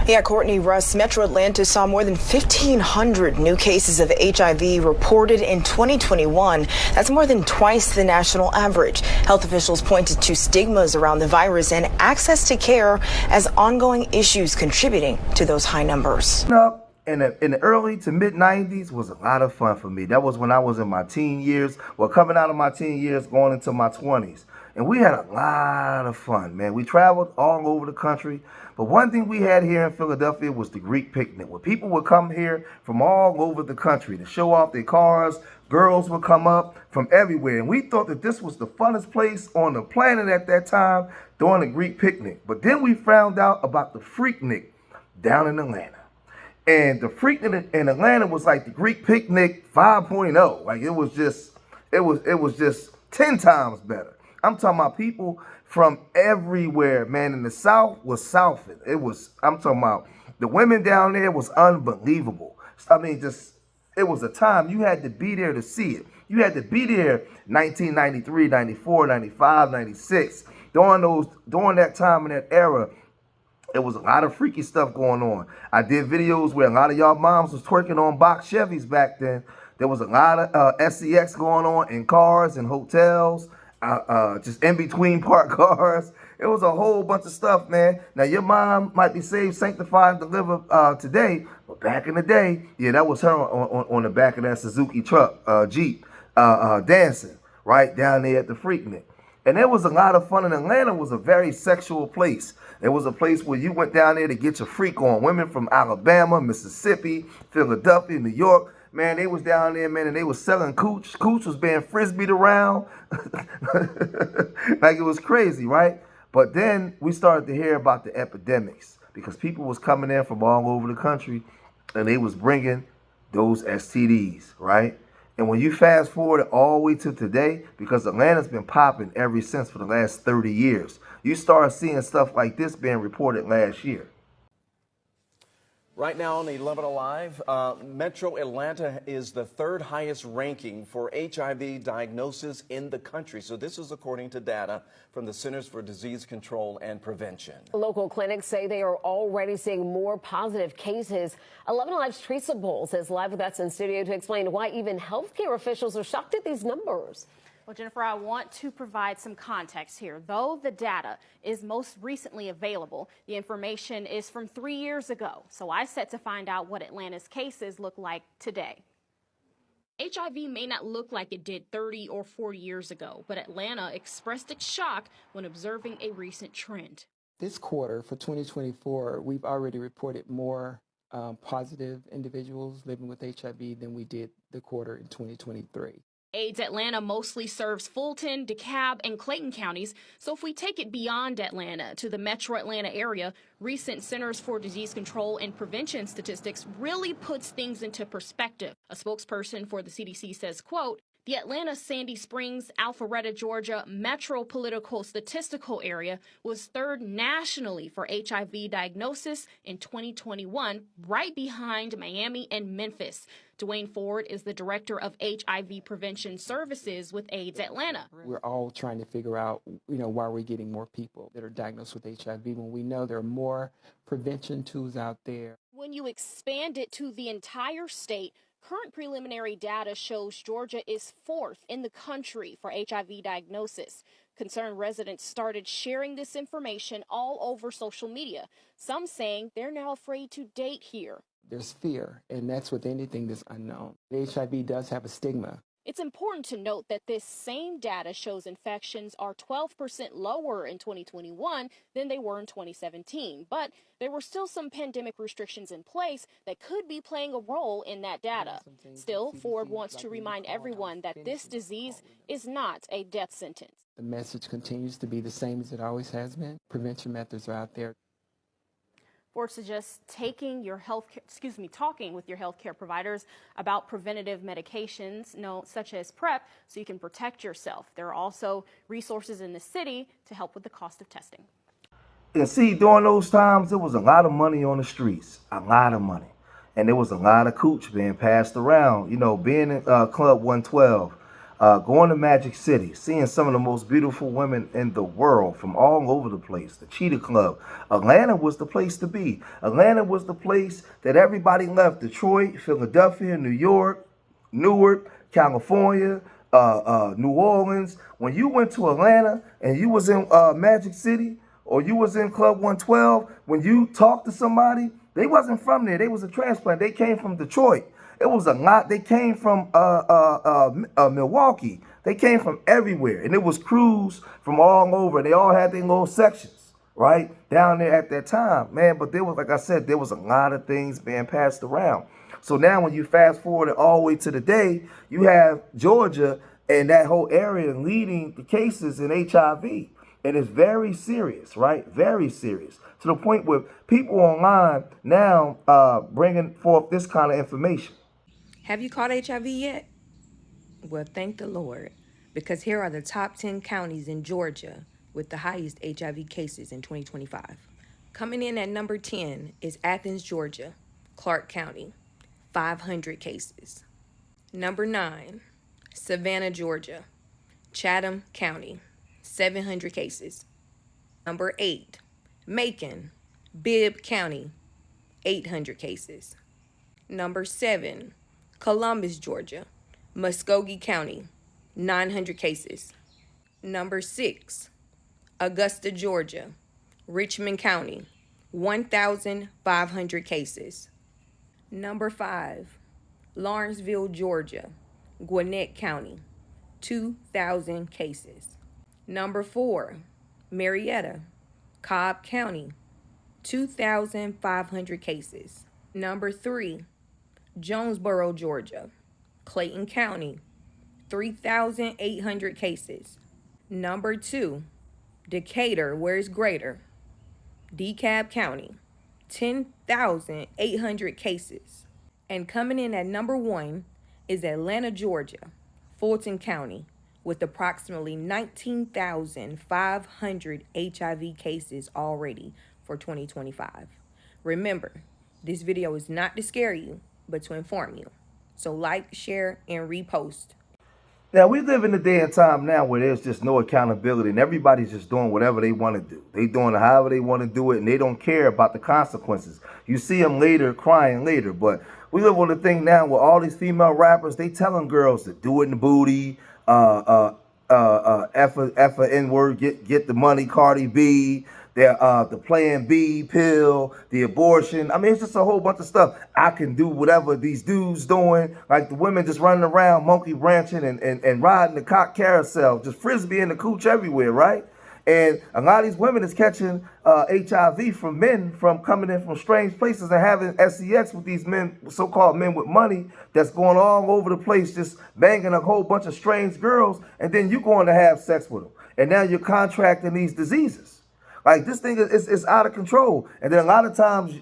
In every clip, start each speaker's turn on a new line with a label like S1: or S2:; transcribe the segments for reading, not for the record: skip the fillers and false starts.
S1: Yeah, Courtney Russ, Metro Atlanta saw more than 1,500 new cases of HIV reported in 2021. That's more than twice the national average. Health officials pointed to stigmas around the virus and access to care as ongoing issues contributing to those high numbers.
S2: In the early to mid 90s was a lot of fun for me. That was when I was in my teen years, well, coming out of my teen years, going into my 20s. And we had a lot of fun, man. We traveled all over the country. But one thing we had here in Philadelphia was the Greek picnic, where people would come here from all over the country to show off their cars. Girls would come up from everywhere. And we thought that this was the funnest place on the planet at that time during the Greek picnic. But then we found out about the Freaknik down in Atlanta. And the Freaknik in Atlanta was like the Greek picnic 5.0. Like it was just 10 times better. I'm talking about people from everywhere, man. In the South was Southing. I'm talking about the women down there was unbelievable. I mean, it was a time you had to be there to see it. You had to be there 1993, 94, 95, 96. During that time and that era, there was a lot of freaky stuff going on. I did videos where a lot of y'all moms was twerking on box Chevys back then. There was a lot of sex going on in cars and hotels, just in between parked cars. It was a whole bunch of stuff, man. Now, your mom might be saved, sanctified, and delivered today, but back in the day, yeah, that was her on the back of that Suzuki truck, Jeep, dancing right down there at the Freaknik. And there was a lot of fun. In Atlanta was a very sexual place. It was a place where you went down there to get your freak on. Women from Alabama, Mississippi, Philadelphia, New York. Man, they was down there, man, and they was selling cooch. Cooch was being frisbeed around. Like it was crazy, right? But then we started to hear about the epidemics because people was coming in from all over the country and they was bringing those STDs, right? And when you fast forward all the way to today, because Atlanta's been popping ever since for the last 30 years, you start seeing stuff like this being reported last year.
S3: Right now on 11 Alive, Metro Atlanta is the third highest ranking for HIV diagnosis in the country. So this is according to data from the Centers for Disease Control and Prevention.
S4: Local clinics say they are already seeing more positive cases. 11 Alive's Teresa Bowles is live with us in studio to explain why even healthcare officials are shocked at these numbers.
S5: Well, Jennifer, I want to provide some context here. Though the data is most recently available, the information is from 3 years ago. So I set to find out what Atlanta's cases look like today. HIV may not look like it did 30 or 40 years ago, but Atlanta expressed its shock when observing a recent trend.
S6: This quarter for 2024, we've already reported more positive individuals living with HIV than we did the quarter in 2023.
S5: AIDS Atlanta mostly serves Fulton, DeKalb, and Clayton counties. So if we take it beyond Atlanta to the metro Atlanta area, recent Centers for Disease Control and Prevention statistics really puts things into perspective. A spokesperson for the CDC says, quote, the Atlanta, Sandy Springs, Alpharetta, Georgia metro political statistical area was third nationally for HIV diagnosis in 2021, right behind Miami and Memphis. Dwayne Ford is the director of HIV prevention services with AIDS Atlanta.
S6: We're all trying to figure out, why we're getting more people that are diagnosed with HIV when we know there are more prevention tools out there.
S5: When you expand it to the entire state, current preliminary data shows Georgia is fourth in the country for HIV diagnosis. Concerned residents started sharing this information all over social media, some saying they're now afraid to date here.
S6: There's fear, and that's with anything that's unknown. HIV does have a stigma.
S5: It's important to note that this same data shows infections are 12% lower in 2021 than they were in 2017. But there were still some pandemic restrictions in place that could be playing a role in that data. Still, Ford wants to remind everyone that this disease is not a death sentence.
S6: The message continues to be the same as it always has been. Prevention methods are out there.
S5: Ford suggests talking with your healthcare providers about preventative medications, such as PrEP, so you can protect yourself. There are also resources in the city to help with the cost of testing.
S2: And see, during those times, there was a lot of money on the streets, a lot of money. And there was a lot of cooch being passed around, being in Club 112. going to Magic City, seeing some of the most beautiful women in the world from all over the place, the Cheetah Club. Atlanta was the place to be. Atlanta was the place that everybody left. Detroit, Philadelphia, New York, Newark, California, New Orleans. When you went to Atlanta and you was in Magic City or you was in Club 112, when you talked to somebody, they wasn't from there. They was a transplant. They came from Detroit. It was a lot. They came from Milwaukee. They came from everywhere, and it was crews from all over. They all had their little sections, right, down there at that time, man. But there was, like I said, there was a lot of things being passed around. So now, when you fast forward it all the way to today, you have Georgia and that whole area leading the cases in HIV. And it's very serious, right? Very serious. To the point where people online now bringing forth this kind of information.
S7: Have you caught HIV yet? Well, thank the Lord, because here are the top 10 counties in Georgia with the highest HIV cases in 2025. Coming in at number 10 is Athens, Georgia, Clark County, 500 cases. Number 9, Savannah, Georgia, Chatham County, 700 cases. Number 8, Macon, Bibb County, 800 cases. Number 7, Columbus, Georgia, Muskogee County, 900 cases. Number 6, Augusta, Georgia, Richmond County, 1,500 cases. Number 5, Lawrenceville, Georgia, Gwinnett County, 2,000 cases. Number 4, Marietta, Cobb County, 2,500 cases. Number 3, Jonesboro, Georgia, Clayton County, 3,800 cases. Number 2, Decatur, where it's greater, DeKalb County, 10,800 cases. And coming in at number 1 is Atlanta, Georgia, Fulton County, with approximately 19,500 HIV cases already for 2025. Remember, this video is not to scare you, but to inform you. So like, share, and repost.
S2: Now, we live in a day and time now where there's just no accountability and everybody's just doing whatever they want to do. They doing it however they want to do it and they don't care about the consequences. You see them later crying later, but we live on a thing now where all these female rappers, they telling girls to do it in the booty, F a N-word, get the money, Cardi B, the Plan B pill, the abortion. I mean, it's just a whole bunch of stuff. I can do whatever these dudes doing, like the women just running around, monkey branching and riding the cock carousel, just frisbee in the cooch everywhere, right? And a lot of these women is catching HIV from men from coming in from strange places and having sex with these men, so-called men with money, that's going all over the place, just banging a whole bunch of strange girls, and then you going to have sex with them. And now you're contracting these diseases. Like, this thing is out of control. And then a lot of times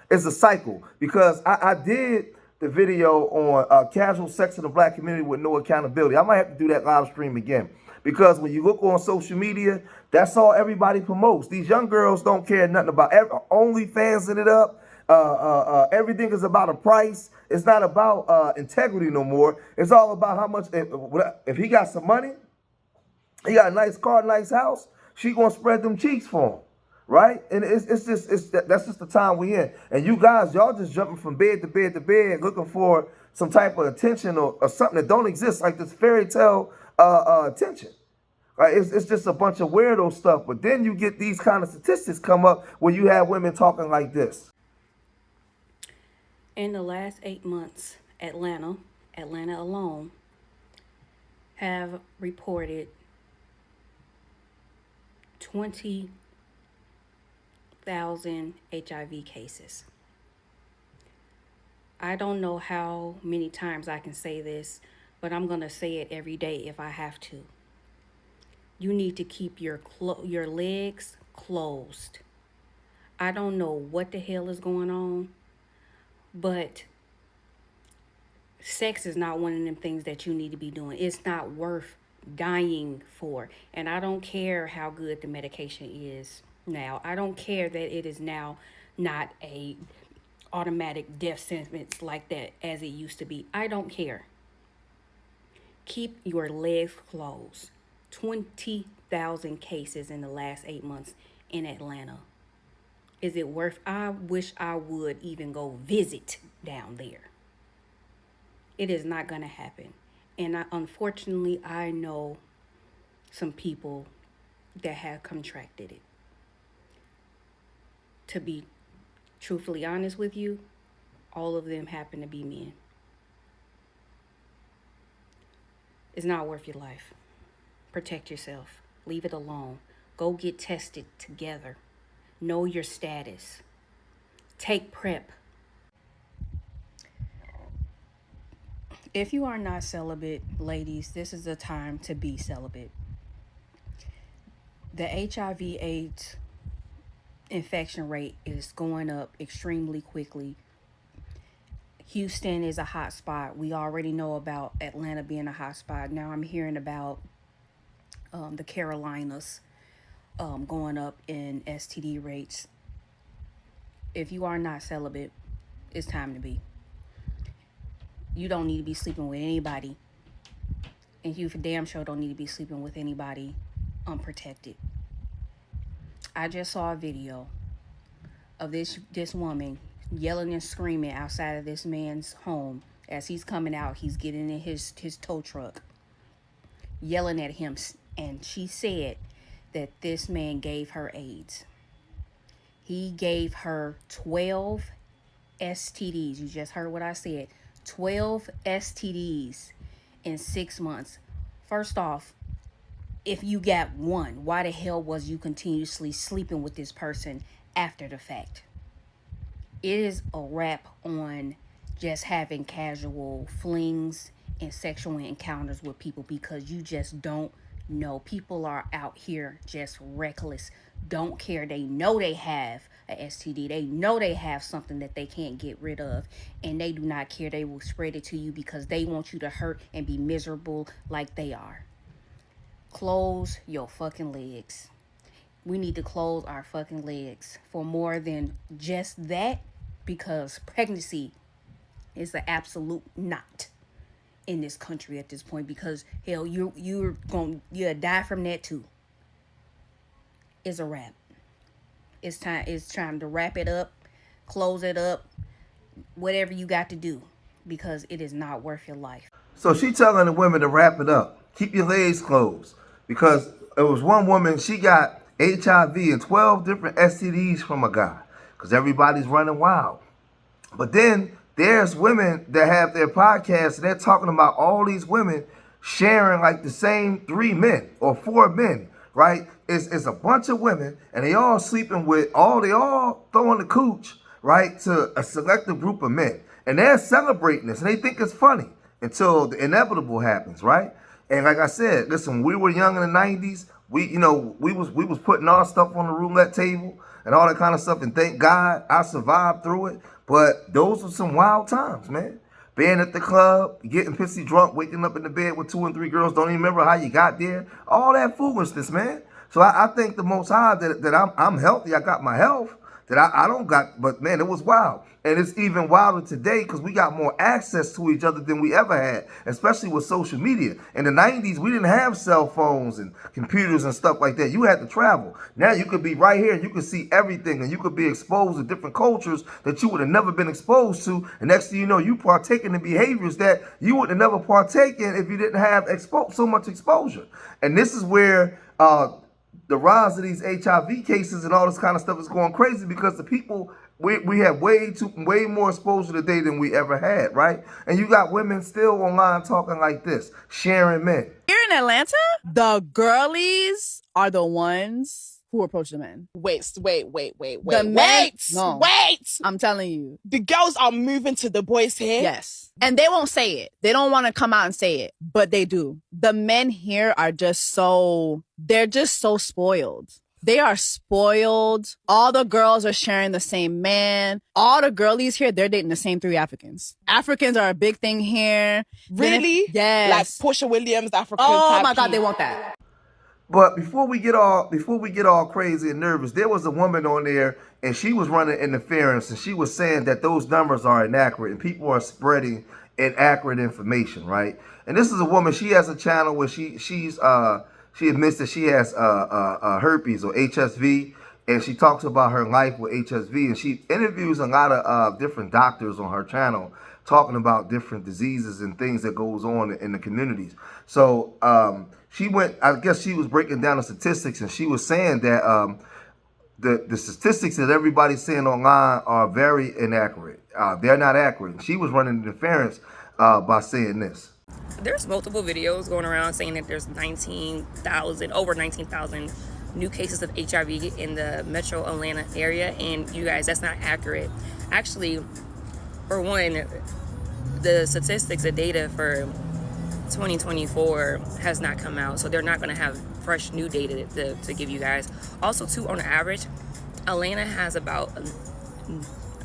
S2: it's a cycle, because I did the video on casual sex in the black community with no accountability. I might have to do that live stream again. Because when you look on social media, that's all everybody promotes. These young girls don't care nothing about OnlyFansing it up. Everything is about a price. It's not about integrity no more. It's all about how much. If he got some money, he got a nice car, nice house, she gonna spread them cheeks for him, right? And that's just the time we in. And you guys, y'all just jumping from bed to bed to bed, looking for some type of attention or something that don't exist, like this fairy tale attention. Right? It's just a bunch of weirdo stuff. But then you get these kind of statistics come up where you have women talking like this.
S8: In the last 8 months, Atlanta alone, have reported 20,000 HIV cases. I don't know how many times I can say this, but I'm going to say it every day if I have to. You need to keep your legs closed. I don't know what the hell is going on, but sex is not one of them things that you need to be doing. It's not worth dying for. And I don't care how good the medication is now. I don't care that it is now not a automatic death sentence like that as it used to be. I don't care. Keep your legs closed. 20,000 cases in the last 8 months in Atlanta. Is it worth? I wish I would even go visit down there. It is not going to happen. And unfortunately, I know some people that have contracted it. To be truthfully honest with you, all of them happen to be men. It's not worth your life. Protect yourself. Leave it alone. Go get tested together. Know your status. Take PrEP. If you are not celibate, ladies, this is the time to be celibate. The HIV/AIDS infection rate is going up extremely quickly. Houston is a hot spot. We already know about Atlanta being a hot spot. Now I'm hearing about the Carolinas going up in STD rates. If you are not celibate, it's time to be. You don't need to be sleeping with anybody. And you for damn sure don't need to be sleeping with anybody unprotected. I just saw a video of this woman yelling and screaming outside of this man's home as he's coming out. He's getting in his tow truck, yelling at him. And she said that this man gave her AIDS. He gave her 12 STDs. You just heard what I said. 12 STDs in 6 months. First off, if you got one, why the hell was you continuously sleeping with this person after the fact? It is a wrap on just having casual flings and sexual encounters with people, because you just don't know. People are out here just reckless, don't care. They know they have a STD. They know they have something that they can't get rid of, and they do not care. They will spread it to you because they want you to hurt and be miserable like they are. Close your fucking legs. We need to close our fucking legs for more than just that, because pregnancy is the absolute not in this country at this point, because hell, you'll die from that too. It's a wrap. It's time to wrap it up, close it up, whatever you got to do, because it is not worth your life.
S2: So she telling the women to wrap it up. Keep your legs closed. Because it was one woman, she got HIV and 12 different STDs from a guy. Because everybody's running wild. But then there's women that have their podcasts, and they're talking about all these women sharing like the same 3 men or 4 men, right? It's a bunch of women, and they all sleeping with they all throwing the cooch, right, to a selective group of men. And they're celebrating this, and they think it's funny until the inevitable happens, right? And like I said, listen, we were young in the 90s. We was putting our stuff on the roulette table and all that kind of stuff. And thank God I survived through it. But those were some wild times, man. Being at the club, getting pissy drunk, waking up in the bed with 2 and 3 girls, don't even remember how you got there. All that foolishness, man. So I thank the Most High that I'm healthy. I got my health. That I don't got, but man, it was wild. And it's even wilder today because we got more access to each other than we ever had, especially with social media. In the 90s, we didn't have cell phones and computers and stuff like that. You had to travel. Now you could be right here and you could see everything, and you could be exposed to different cultures that you would have never been exposed to. And next thing you know, you partaking in behaviors that you would have never partake in if you didn't have so much exposure. And this is where the rise of these HIV cases and all this kind of stuff is going crazy, because the people, we have way more exposure today than we ever had, right? And you got women still online talking like this, sharing men.
S9: Here in Atlanta, the girlies are the ones who approach the men.
S10: Wait.
S9: The men, no.
S10: Wait!
S9: I'm telling you.
S10: The girls are moving to the boys here?
S9: Yes. And they won't say it. They don't want to come out and say it, but they do. The men here are they're just so spoiled. They are spoiled. All the girls are sharing the same man. All the girlies here, they're dating the same 3 Africans. Africans are a big thing here.
S10: Really?
S9: Yes.
S10: Like Portia Williams, African
S9: Oh
S10: type
S9: my God,
S10: people.
S9: they want that.
S2: But before we get all crazy and nervous, there was a woman on there, and she was running interference, and she was saying that those numbers are inaccurate and people are spreading inaccurate information, right? And this is a woman. She has a channel where she admits that she has herpes or HSV, and she talks about her life with HSV, and she interviews a lot of different doctors on her channel, talking about different diseases and things that goes on in the communities. So she went. I guess she was breaking down the statistics, and she was saying that the statistics that everybody's saying online are very inaccurate. They're not accurate. She was running interference by saying this.
S11: There's multiple videos going around saying that there's over 19,000 new cases of HIV in the metro Atlanta area, and you guys, that's not accurate. Actually, for one, the statistics, the data for 2024 has not come out, so they're not going to have fresh new data to give you guys. Also, too, on average, Atlanta has about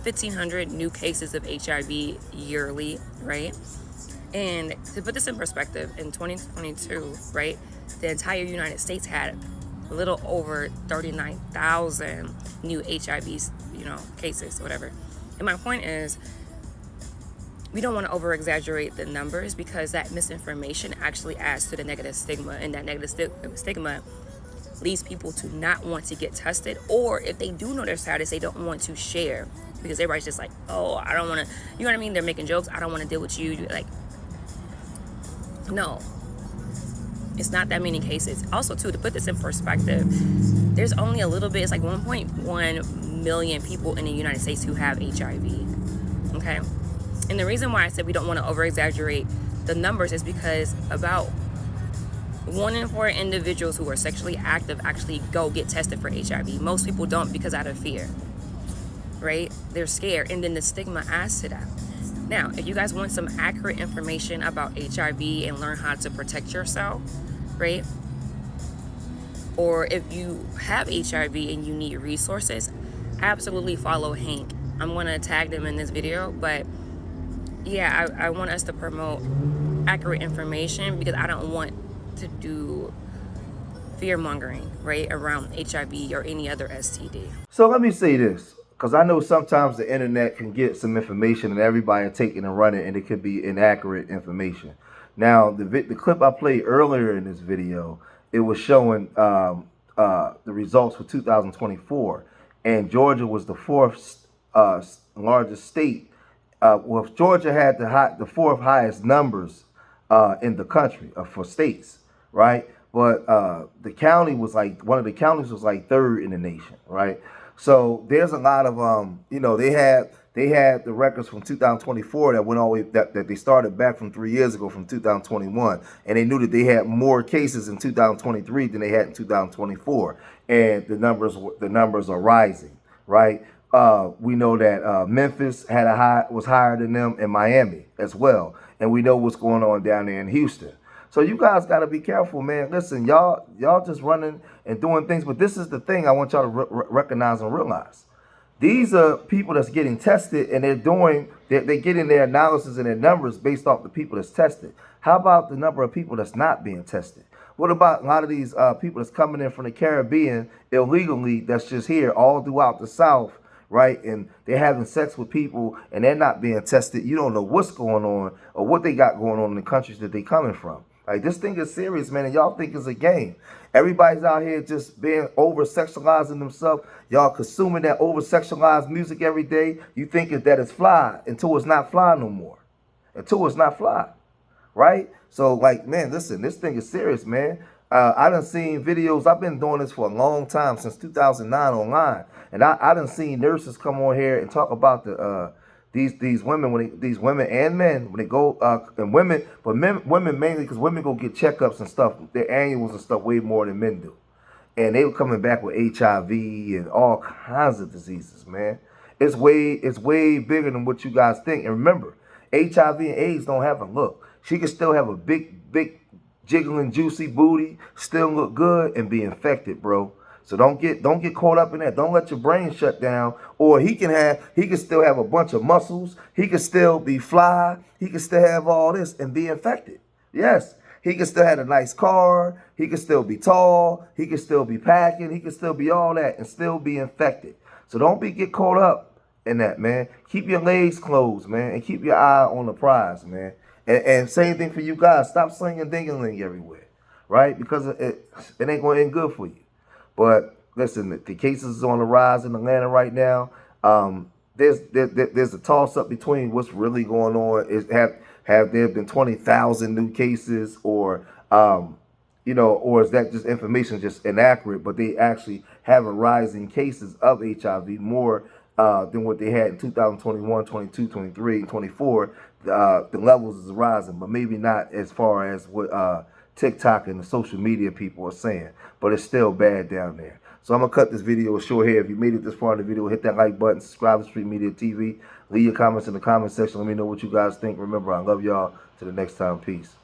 S11: 1,500 new cases of HIV yearly, right? And to put this in perspective, in 2022, right, the entire United States had a little over 39,000 new HIV, cases, whatever. And my point is, we don't want to over-exaggerate the numbers, because that misinformation actually adds to the negative stigma, and that negative stigma leads people to not want to get tested, or if they do know their status, they don't want to share, because everybody's just like, oh, I don't want to, you know what I mean? They're making jokes. I don't want to deal with you. Like, no, it's not that many cases. Also, too, to put this in perspective, there's only a little bit, it's like 1.1 million people in the United States who have HIV, okay? And the reason why I said we don't want to over-exaggerate the numbers is because about 1 in 4 individuals who are sexually active actually go get tested for HIV. Most people don't, because out of fear, right? They're scared, and then the stigma adds to that. Now, if you guys want some accurate information about HIV and learn how to protect yourself, right? Or if you have HIV and you need resources, absolutely follow Hank. I'm going to tag them in this video, but yeah, I want us to promote accurate information, because I don't want to do fear-mongering, right, around HIV or any other STD.
S2: So let me say this, because I know sometimes the internet can get some information and everybody take it and run it, and it could be inaccurate information. Now, the clip I played earlier in this video, it was showing the results for 2024, and Georgia was the fourth largest state. Well, Georgia had the fourth highest numbers in the country for states, right? But the county was like, one of the counties was like third in the nation, right? So there's a lot of they had the records from 2024 that went all the way that they started back from 3 years ago, from 2021, and they knew that they had more cases in 2023 than they had in 2024, and the numbers are rising, right? We know that Memphis was higher than them, and Miami as well, and we know what's going on down there in Houston. So you guys got to be careful, man. Listen, y'all just running and doing things, but this is the thing I want y'all to recognize and realize. These are people that's getting tested, and they're getting their analysis and their numbers based off the people that's tested. How about the number of people that's not being tested? What about a lot of these people that's coming in from the Caribbean illegally, that's just here all throughout the South, right? And they're having sex with people and they're not being tested. You don't know what's going on or what they got going on in the countries that they're coming from. Like, this thing is serious, man, and y'all think it's a game. Everybody's out here just being over-sexualizing themselves. Y'all consuming that over-sexualized music every day. You thinking that it's fly until it's not fly no more. Until it's not fly, right? So, like, man, listen, this thing is serious, man. I done seen videos. I've been doing this for a long time, since 2009 online. And I done seen nurses come on here and talk about these women, these women and men, when they go, and women, but women mainly, because women go get checkups and stuff, their annuals and stuff, way more than men do. And they were coming back with HIV and all kinds of diseases, man. It's way bigger than what you guys think. And remember, HIV and AIDS don't have a look. She can still have a big jiggling, juicy booty, still look good, and be infected, bro. So don't get caught up in that. Don't let your brain shut down. Or he can still have a bunch of muscles. He can still be fly. He can still have all this and be infected. Yes. He can still have a nice car. He can still be tall. He can still be packing. He can still be all that and still be infected. So don't get caught up in that, man. Keep your legs closed, man, and keep your eye on the prize, man. And same thing for you guys. Stop slinging ding-a-ling everywhere, right? Because it ain't going to end good for you. But listen, the cases is on the rise in Atlanta right now. There's a toss-up between what's really going on. Have there been 20,000 new cases, or or is that just information just inaccurate? But they actually have a rise in cases of HIV more than what they had in 2021, 22, 23, 24. The levels is rising, but maybe not as far as what TikTok and the social media people are saying. But it's still bad down there. So I'm going to cut this video short here. If you made it this far in the video, hit that like button, subscribe to Street Media TV. Leave your comments in the comment section. Let me know what you guys think. Remember, I love y'all. Till the next time, peace.